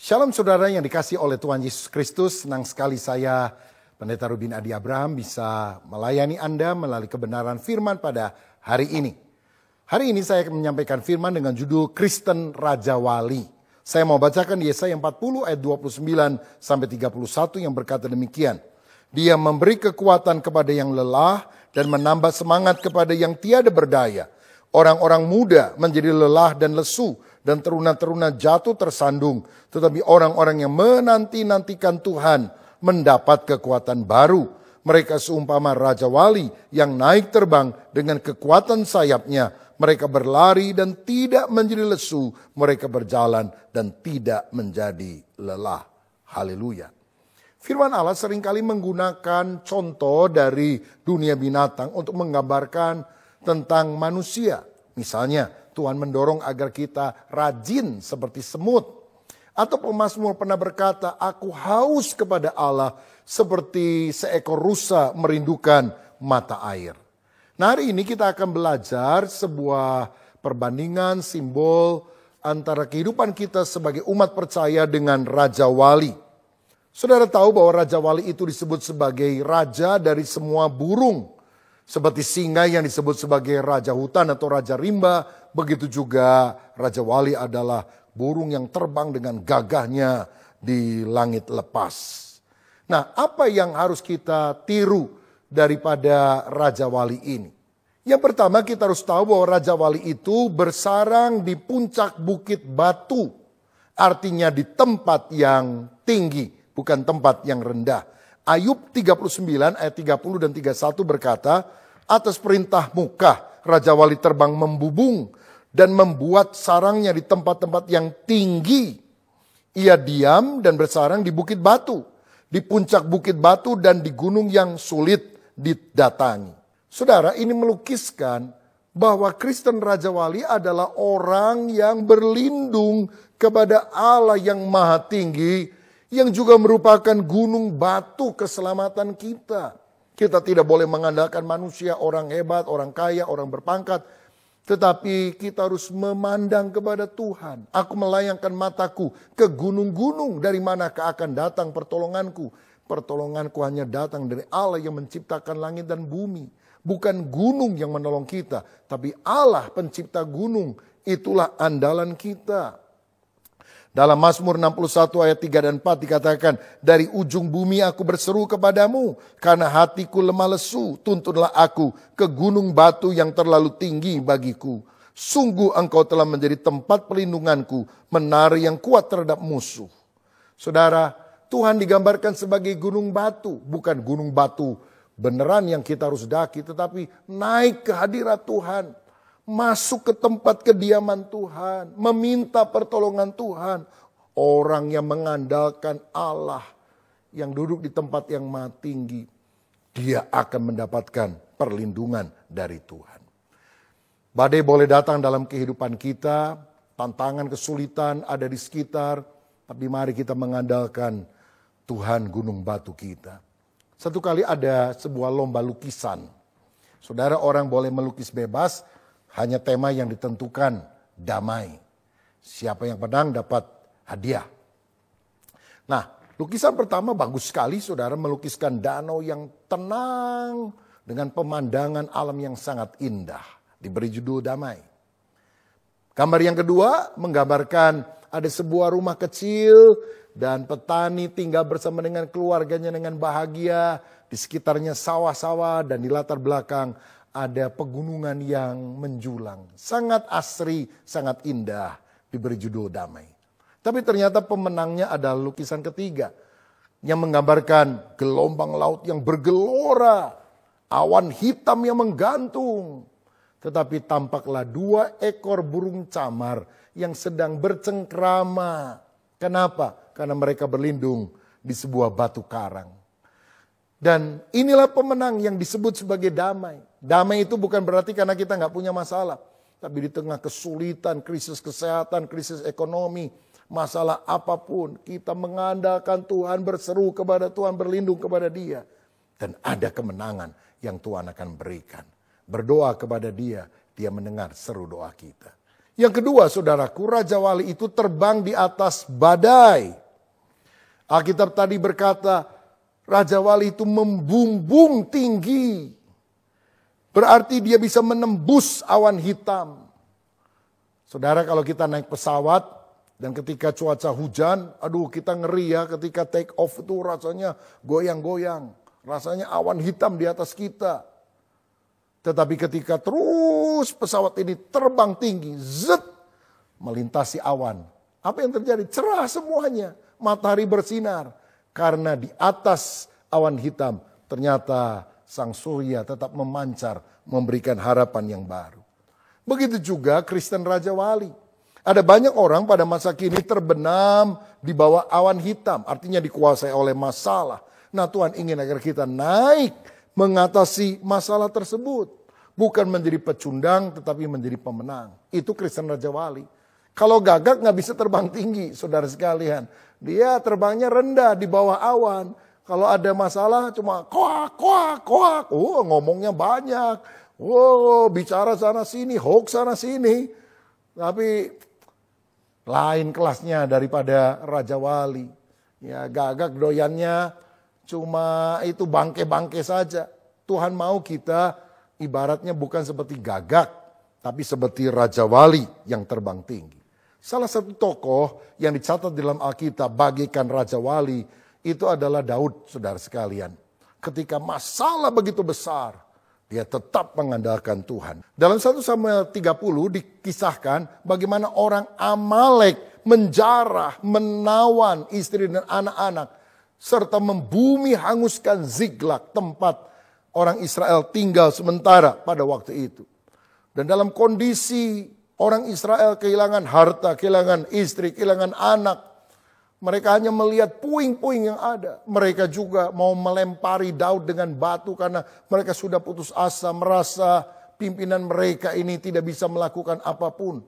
Shalom saudara yang dikasih oleh Tuhan Yesus Kristus. Senang sekali saya, Pendeta Rubin Adi Abraham, bisa melayani Anda melalui kebenaran firman pada hari ini. Hari ini saya akan menyampaikan firman dengan judul Kristen Raja Wali. Saya mau bacakan di Yesaya 40 ayat 29 sampai 31 yang berkata demikian. Dia memberi kekuatan kepada yang lelah dan menambah semangat kepada yang tiada berdaya. Orang-orang muda menjadi lelah dan lesu, dan teruna-teruna jatuh tersandung. Tetapi orang-orang yang menanti-nantikan Tuhan mendapat kekuatan baru. Mereka seumpama Raja Wali yang naik terbang dengan kekuatan sayapnya. Mereka berlari dan tidak menjadi lesu. Mereka berjalan dan tidak menjadi lelah. Haleluya. Firman Allah seringkali menggunakan contoh dari dunia binatang untuk menggambarkan tentang manusia. Misalnya, Tuhan mendorong agar kita rajin seperti semut. Atau pemazmur pernah berkata, aku haus kepada Allah seperti seekor rusa merindukan mata air. Nah, hari ini kita akan belajar sebuah perbandingan simbol antara kehidupan kita sebagai umat percaya dengan Raja Wali. Saudara tahu bahwa Raja Wali itu disebut sebagai raja dari semua burung. Seperti singa yang disebut sebagai raja hutan atau raja rimba, begitu juga Raja Wali adalah burung yang terbang dengan gagahnya di langit lepas. Nah, apa yang harus kita tiru daripada Raja Wali ini? Yang pertama, kita harus tahu bahwa Raja Wali itu bersarang di puncak bukit batu. Artinya di tempat yang tinggi, bukan tempat yang rendah. Ayub 39 ayat 30 dan 31 berkata, atas perintah Muka, Raja Wali terbang membubung dan membuat sarangnya di tempat-tempat yang tinggi. Ia diam dan bersarang di bukit batu, di puncak bukit batu dan di gunung yang sulit didatangi. Saudara, ini melukiskan bahwa Kristen Raja Wali adalah orang yang berlindung kepada Allah yang maha tinggi, yang juga merupakan gunung batu keselamatan kita. Kita tidak boleh mengandalkan manusia, orang hebat, orang kaya, orang berpangkat. Tetapi kita harus memandang kepada Tuhan. Aku melayangkan mataku ke gunung-gunung, dari manakah akan datang pertolonganku. Pertolonganku hanya datang dari Allah yang menciptakan langit dan bumi. Bukan gunung yang menolong kita, tapi Allah pencipta gunung. Itulah andalan kita. Dalam Mazmur 61 ayat 3 dan 4 dikatakan, dari ujung bumi aku berseru kepadamu, karena hatiku lemah lesu, tuntunlah aku ke gunung batu yang terlalu tinggi bagiku. Sungguh engkau telah menjadi tempat perlindunganku, menara yang kuat terhadap musuh. Saudara, Tuhan digambarkan sebagai gunung batu, bukan gunung batu beneran yang kita harus daki, tetapi naik ke hadirat Tuhan. Masuk ke tempat kediaman Tuhan, meminta pertolongan Tuhan. Orang yang mengandalkan Allah, yang duduk di tempat yang maha tinggi, dia akan mendapatkan perlindungan dari Tuhan. Badai boleh datang dalam kehidupan kita, tantangan kesulitan ada di sekitar, tapi mari kita mengandalkan Tuhan gunung batu kita. Satu kali ada sebuah lomba lukisan. Saudara, orang boleh melukis bebas, hanya tema yang ditentukan, damai. Siapa yang menang dapat hadiah. Nah, lukisan pertama bagus sekali, saudara, melukiskan danau yang tenang dengan pemandangan alam yang sangat indah. Diberi judul damai. Gambar yang kedua menggambarkan ada sebuah rumah kecil dan petani tinggal bersama dengan keluarganya dengan bahagia. Di sekitarnya sawah-sawah dan di latar belakang ada pegunungan yang menjulang. Sangat asri, sangat indah. Diberi judul damai. Tapi ternyata pemenangnya adalah lukisan ketiga. Yang menggambarkan gelombang laut yang bergelora. Awan hitam yang menggantung. Tetapi tampaklah 2 ekor burung camar yang sedang bercengkrama. Kenapa? Karena mereka berlindung di sebuah batu karang. Dan inilah pemenang yang disebut sebagai damai. Damai itu bukan berarti karena kita nggak punya masalah. Tapi di tengah kesulitan, krisis kesehatan, krisis ekonomi, masalah apapun, kita mengandalkan Tuhan, berseru kepada Tuhan, berlindung kepada Dia. Dan ada kemenangan yang Tuhan akan berikan. Berdoa kepada Dia, Dia mendengar seru doa kita. Yang kedua, saudaraku, Raja Wali itu terbang di atas badai. Alkitab tadi berkata, Raja Wali itu membumbung tinggi. Berarti dia bisa menembus awan hitam. Saudara, kalau kita naik pesawat dan ketika cuaca hujan, aduh kita ngeri ya, ketika take off itu rasanya goyang-goyang. Rasanya awan hitam di atas kita. Tetapi ketika terus pesawat ini terbang tinggi, melintasi awan. Apa yang terjadi? Cerah semuanya. Matahari bersinar. Karena di atas awan hitam ternyata sang surya tetap memancar, memberikan harapan yang baru. Begitu juga Kristen Raja Wali. Ada banyak orang pada masa kini terbenam di bawah awan hitam. Artinya dikuasai oleh masalah. Nah, Tuhan ingin agar kita naik mengatasi masalah tersebut. Bukan menjadi pecundang tetapi menjadi pemenang. Itu Kristen Raja Wali. Kalau gagak nggak bisa terbang tinggi, saudara sekalian. Dia terbangnya rendah di bawah awan. Kalau ada masalah cuma koak, koak, koak. Oh, ngomongnya banyak. Oh, bicara sana sini, hoax sana sini. Tapi lain kelasnya daripada Raja Wali. Ya, gagak doyannya cuma itu bangke-bangke saja. Tuhan mau kita ibaratnya bukan seperti gagak, tapi seperti Raja Wali yang terbang tinggi. Salah satu tokoh yang dicatat dalam Alkitab bagaikan Raja Wali itu adalah Daud, saudara sekalian. Ketika masalah begitu besar, dia tetap mengandalkan Tuhan. Dalam 1 Samuel 30 dikisahkan bagaimana orang Amalek menjarah, menawan istri dan anak-anak, serta membumi hanguskan Ziklag, tempat orang Israel tinggal sementara pada waktu itu. Dan dalam kondisi orang Israel kehilangan harta, kehilangan istri, kehilangan anak. Mereka hanya melihat puing-puing yang ada. Mereka juga mau melempari Daud dengan batu karena mereka sudah putus asa, merasa pimpinan mereka ini tidak bisa melakukan apapun.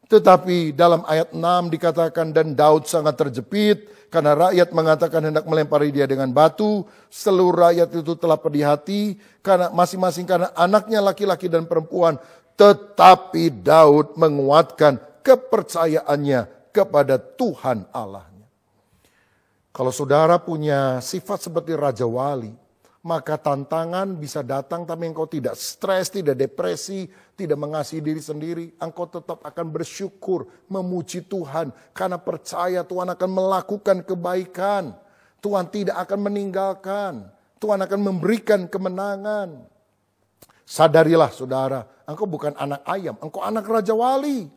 Tetapi dalam ayat 6 dikatakan, dan Daud sangat terjepit karena rakyat mengatakan hendak melempari dia dengan batu. Seluruh rakyat itu telah pedih hati karena masing-masing karena anaknya laki-laki dan perempuan. Tetapi Daud menguatkan kepercayaannya kepada Tuhan Allahnya. Kalau saudara punya sifat seperti Raja Wali, maka tantangan bisa datang tapi engkau tidak stres, tidak depresi, tidak mengasihi diri sendiri. Engkau tetap akan bersyukur, memuji Tuhan karena percaya Tuhan akan melakukan kebaikan. Tuhan tidak akan meninggalkan, Tuhan akan memberikan kemenangan. Sadarilah saudara, engkau bukan anak ayam, engkau anak Raja Wali.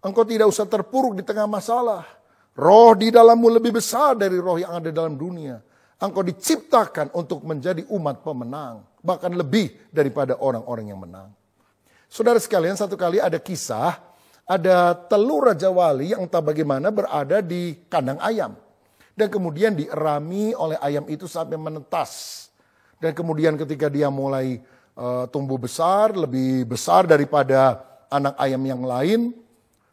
Engkau tidak usah terpuruk di tengah masalah. Roh di dalammu lebih besar dari roh yang ada dalam dunia. Engkau diciptakan untuk menjadi umat pemenang. Bahkan lebih daripada orang-orang yang menang. Saudara sekalian, satu kali ada kisah. Ada telur Raja Wali yang entah bagaimana berada di kandang ayam. Dan kemudian dierami oleh ayam itu sampai menetas. Dan kemudian ketika dia mulai tumbuh besar, lebih besar daripada anak ayam yang lain.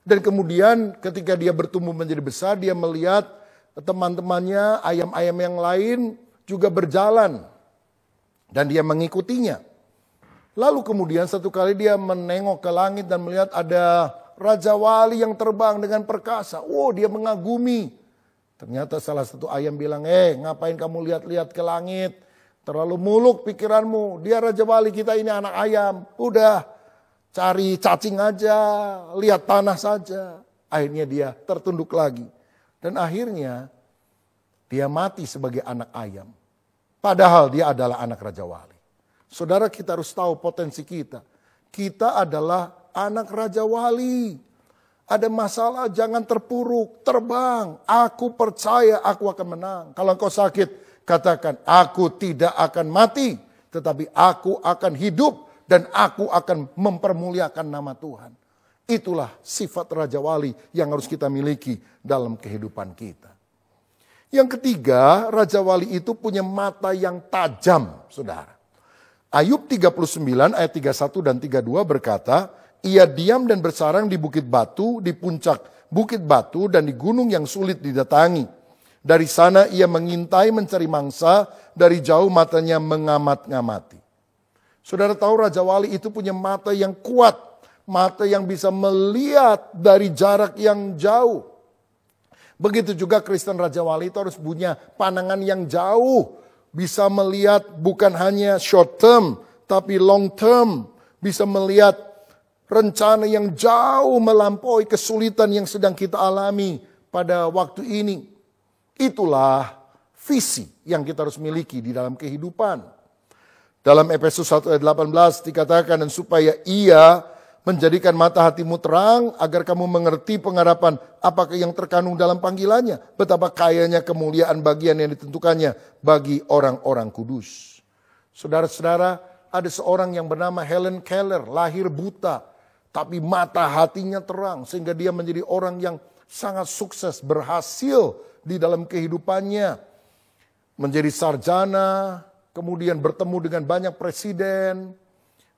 Dan kemudian ketika dia bertumbuh menjadi besar, dia melihat teman-temannya, ayam-ayam yang lain juga berjalan. Dan dia mengikutinya. Lalu kemudian satu kali dia menengok ke langit dan melihat ada Raja Wali yang terbang dengan perkasa. Oh, dia mengagumi. Ternyata salah satu ayam bilang, ngapain kamu lihat-lihat ke langit? Terlalu muluk pikiranmu. Dia Raja Wali, kita ini anak ayam. Udah. Cari cacing aja, lihat tanah saja. Akhirnya dia tertunduk lagi. Dan akhirnya dia mati sebagai anak ayam. Padahal dia adalah anak Raja Wali. Saudara, kita harus tahu potensi kita. Kita adalah anak Raja Wali. Ada masalah, jangan terpuruk, terbang. Aku percaya aku akan menang. Kalau engkau sakit, katakan, aku tidak akan mati. Tetapi aku akan hidup. Dan aku akan mempermuliakan nama Tuhan. Itulah sifat Raja Wali yang harus kita miliki dalam kehidupan kita. Yang ketiga, Raja Wali itu punya mata yang tajam, saudara. Ayub 39 ayat 31 dan 32 berkata, ia diam dan bersarang di bukit batu, di puncak bukit batu dan di gunung yang sulit didatangi. Dari sana ia mengintai mencari mangsa, dari jauh matanya mengamat-ngamati. Saudara tahu Raja Wali itu punya mata yang kuat. mata yang bisa melihat dari jarak yang jauh. Begitu juga Kristen Raja Wali itu harus punya pandangan yang jauh. Bisa melihat bukan hanya short term, tapi long term. Bisa melihat rencana yang jauh melampaui kesulitan yang sedang kita alami pada waktu ini. Itulah visi yang kita harus miliki di dalam kehidupan. Dalam Efesus 1 ayat 18 dikatakan, dan supaya ia menjadikan mata hatimu terang, agar kamu mengerti pengharapan apakah yang terkandung dalam panggilannya. Betapa kayanya kemuliaan bagian yang ditentukannya bagi orang-orang kudus. Saudara-saudara, ada seorang yang bernama Helen Keller, lahir buta. Tapi mata hatinya terang, sehingga dia menjadi orang yang sangat sukses, berhasil di dalam kehidupannya. Menjadi sarjana, kemudian bertemu dengan banyak presiden,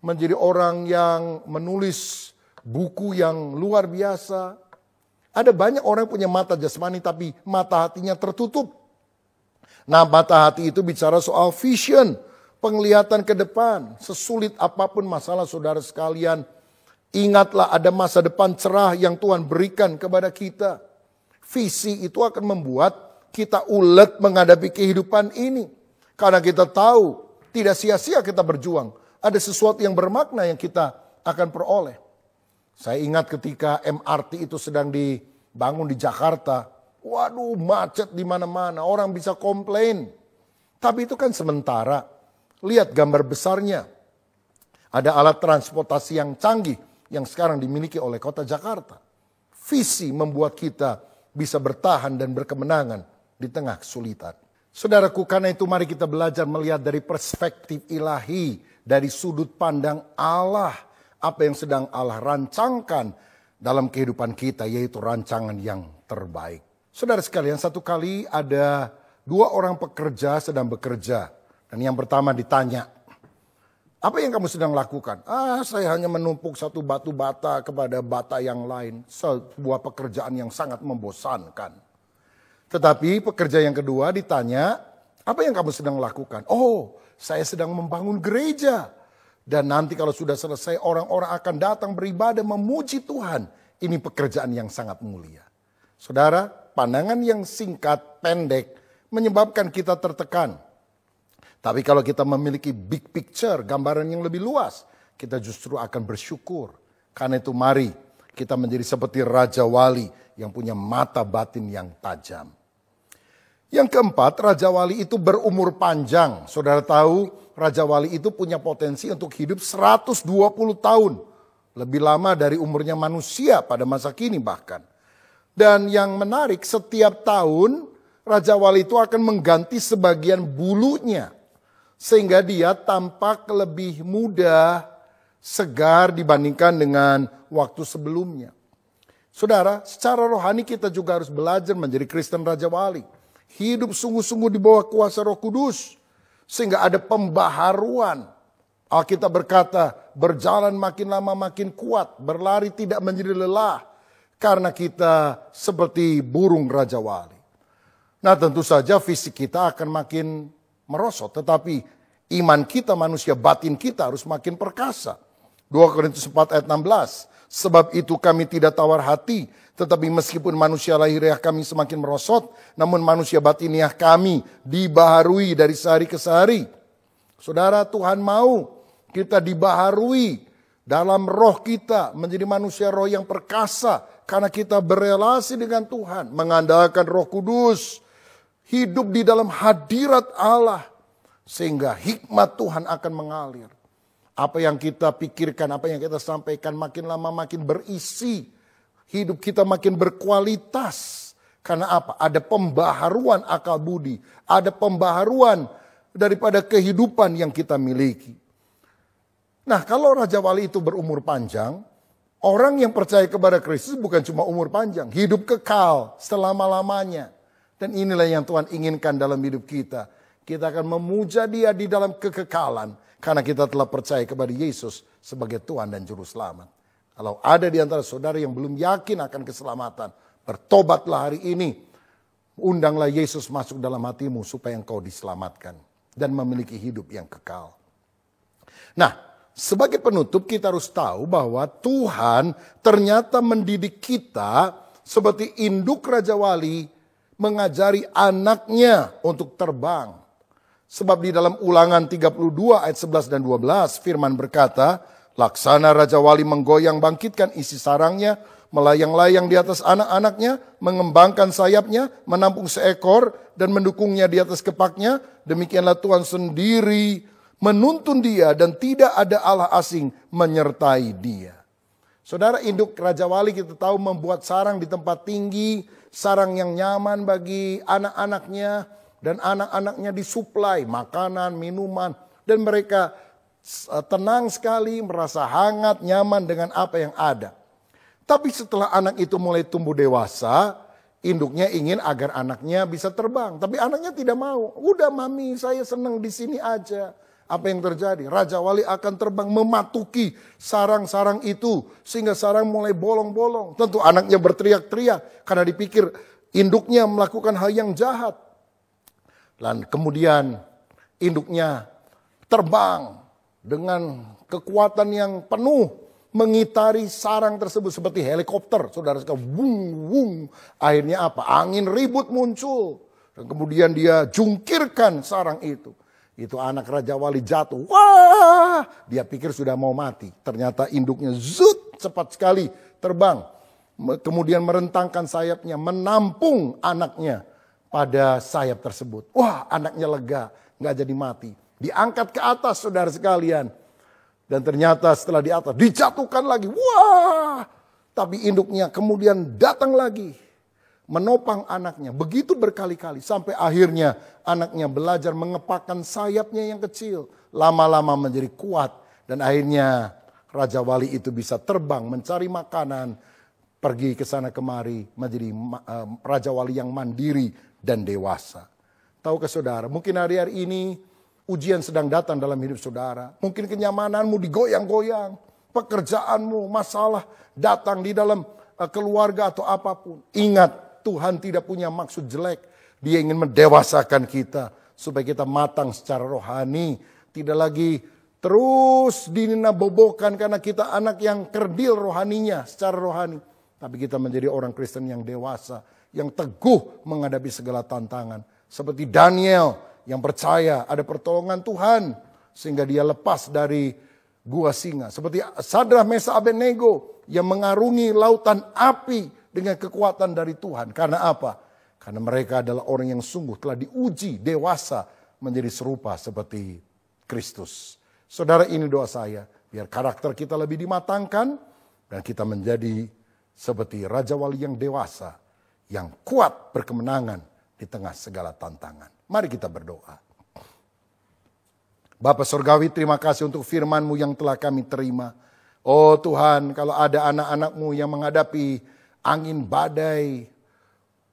menjadi orang yang menulis buku yang luar biasa. Ada banyak orang yang punya mata jasmani tapi mata hatinya tertutup. Nah, mata hati itu bicara soal vision, penglihatan ke depan. Sesulit apapun masalah saudara sekalian, ingatlah ada masa depan cerah yang Tuhan berikan kepada kita. Visi itu akan membuat kita ulet menghadapi kehidupan ini. Karena kita tahu tidak sia-sia kita berjuang. Ada sesuatu yang bermakna yang kita akan peroleh. Saya ingat ketika MRT itu sedang dibangun di Jakarta. Waduh, macet di mana-mana. Orang bisa komplain. Tapi itu kan sementara. Lihat gambar besarnya. Ada alat transportasi yang canggih yang sekarang dimiliki oleh kota Jakarta. Visi membuat kita bisa bertahan dan berkemenangan di tengah kesulitan. Saudaraku, karena itu mari kita belajar melihat dari perspektif ilahi, dari sudut pandang Allah, apa yang sedang Allah rancangkan dalam kehidupan kita, yaitu rancangan yang terbaik. Saudara sekalian, satu kali ada dua orang pekerja sedang bekerja. Dan yang pertama ditanya, apa yang kamu sedang lakukan? Saya hanya menumpuk satu batu bata kepada bata yang lain. Sebuah pekerjaan yang sangat membosankan. Tetapi pekerja yang kedua ditanya, apa yang kamu sedang lakukan? Oh, saya sedang membangun gereja. Dan nanti kalau sudah selesai orang-orang akan datang beribadah memuji Tuhan. Ini pekerjaan yang sangat mulia. Saudara, pandangan yang singkat, pendek menyebabkan kita tertekan. Tapi kalau kita memiliki big picture, gambaran yang lebih luas, kita justru akan bersyukur. Karena itu mari kita menjadi seperti Raja Wali yang punya mata batin yang tajam. Yang keempat, Raja Wali itu berumur panjang. Saudara tahu, Raja Wali itu punya potensi untuk hidup 120 tahun. Lebih lama dari umurnya manusia pada masa kini bahkan. Dan yang menarik, setiap tahun Raja Wali itu akan mengganti sebagian bulunya. Sehingga dia tampak lebih muda, segar dibandingkan dengan waktu sebelumnya. Saudara, secara rohani kita juga harus belajar menjadi Kristen Raja Wali. Hidup sungguh-sungguh di bawah kuasa Roh Kudus. Sehingga ada pembaharuan. Alkitab berkata, berjalan makin lama makin kuat, berlari tidak menjadi lelah. Karena kita seperti burung Raja Wali. Nah, tentu saja fisik kita akan makin merosot. Tetapi iman kita, manusia batin kita harus makin perkasa. 2 Korintus 4 ayat 16. Sebab itu kami tidak tawar hati. Tetapi meskipun manusia lahiriah kami semakin merosot, namun manusia batiniah kami dibaharui dari sehari ke sehari. Saudara, Tuhan mau kita dibaharui dalam roh kita menjadi manusia roh yang perkasa. Karena kita berelasi dengan Tuhan, mengandalkan Roh Kudus, hidup di dalam hadirat Allah. Sehingga hikmat Tuhan akan mengalir. Apa yang kita pikirkan, apa yang kita sampaikan makin lama makin berisi. Hidup kita makin berkualitas. Karena apa? Ada pembaharuan akal budi. Ada pembaharuan daripada kehidupan yang kita miliki. Nah, kalau Raja Wali itu berumur panjang, orang yang percaya kepada Kristus bukan cuma umur panjang. Hidup kekal selama-lamanya. Dan inilah yang Tuhan inginkan dalam hidup kita. Kita akan memuja Dia di dalam kekekalan. Karena kita telah percaya kepada Yesus sebagai Tuhan dan Juru Selamat. Kalau ada di antara saudara yang belum yakin akan keselamatan, bertobatlah hari ini. Undanglah Yesus masuk dalam hatimu supaya engkau diselamatkan. Dan memiliki hidup yang kekal. Nah, sebagai penutup kita harus tahu bahwa Tuhan ternyata mendidik kita seperti induk Raja Wali mengajari anaknya untuk terbang. Sebab di dalam Ulangan 32 ayat 11 dan 12 firman berkata, laksana Raja Wali menggoyang bangkitkan isi sarangnya, melayang-layang di atas anak-anaknya, mengembangkan sayapnya, menampung seekor dan mendukungnya di atas kepaknya. Demikianlah Tuhan sendiri menuntun dia dan tidak ada Allah asing menyertai dia. Saudara, induk Raja Wali kita tahu membuat sarang di tempat tinggi, sarang yang nyaman bagi anak-anaknya, dan anak-anaknya disuplai makanan, minuman, dan mereka tenang sekali, merasa hangat, nyaman dengan apa yang ada. Tapi setelah anak itu mulai tumbuh dewasa, induknya ingin agar anaknya bisa terbang. Tapi anaknya tidak mau. Udah mami, saya senang di sini aja. Apa yang terjadi? Raja Wali akan terbang mematuki sarang-sarang itu. Sehingga sarang mulai bolong-bolong. Tentu anaknya berteriak-teriak karena dipikir induknya melakukan hal yang jahat. Dan kemudian induknya terbang dengan kekuatan yang penuh. Mengitari sarang tersebut seperti helikopter. Saudara sekalian, wung, wung. Akhirnya apa? Angin ribut muncul. Dan kemudian dia jungkirkan sarang itu. Itu anak Raja Wali jatuh. Wah! Dia pikir sudah mau mati. Ternyata induknya zut, cepat sekali terbang. Kemudian merentangkan sayapnya, menampung anaknya pada sayap tersebut. Wah, anaknya lega, nggak jadi mati. Diangkat ke atas, saudara sekalian. Dan ternyata setelah di atas, dijatuhkan lagi. Wah! Tapi induknya kemudian datang lagi. Menopang anaknya. Begitu berkali-kali. Sampai akhirnya anaknya belajar mengepakkan sayapnya yang kecil. Lama-lama menjadi kuat. Dan akhirnya Raja Wali itu bisa terbang mencari makanan. Pergi ke sana kemari. Menjadi Raja Wali yang mandiri dan dewasa. Tahukah saudara, mungkin hari-hari ini ujian sedang datang dalam hidup saudara. Mungkin kenyamananmu digoyang-goyang. Pekerjaanmu, masalah datang di dalam keluarga atau apapun. Ingat, Tuhan tidak punya maksud jelek. Dia ingin mendewasakan kita supaya kita matang secara rohani. Tidak lagi terus dininabobokan karena kita anak yang kerdil rohaninya secara rohani. Tapi kita menjadi orang Kristen yang dewasa, yang teguh menghadapi segala tantangan. Seperti Daniel yang percaya ada pertolongan Tuhan sehingga dia lepas dari gua singa. Seperti Sadrah, Mesakh, Abednego yang mengarungi lautan api dengan kekuatan dari Tuhan. Karena apa? Karena mereka adalah orang yang sungguh telah diuji dewasa menjadi serupa seperti Kristus. Saudara, ini doa saya. Biar karakter kita lebih dimatangkan dan kita menjadi seperti Raja Wali yang dewasa, yang kuat berkemenangan di tengah segala tantangan. Mari kita berdoa. Bapa Surgawi, terima kasih untuk firman-Mu yang telah kami terima. Oh Tuhan, kalau ada anak-anak-Mu yang menghadapi angin badai,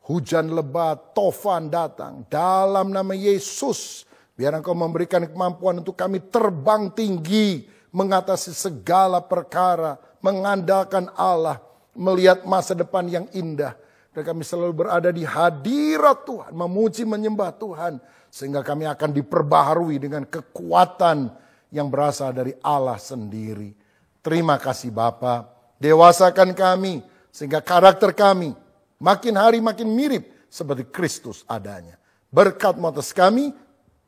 hujan lebat, tofan datang. Dalam nama Yesus, biar Engkau memberikan kemampuan untuk kami terbang tinggi, mengatasi segala perkara, mengandalkan Allah, melihat masa depan yang indah. Dan kami selalu berada di hadirat Tuhan, memuji menyembah Tuhan. Sehingga kami akan diperbaharui dengan kekuatan yang berasal dari Allah sendiri. Terima kasih Bapa, dewasakan kami. Sehingga karakter kami makin hari makin mirip seperti Kristus adanya. Berkat atas kami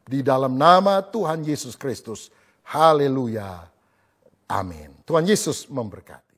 di dalam nama Tuhan Yesus Kristus. Haleluya. Amin. Tuhan Yesus memberkati.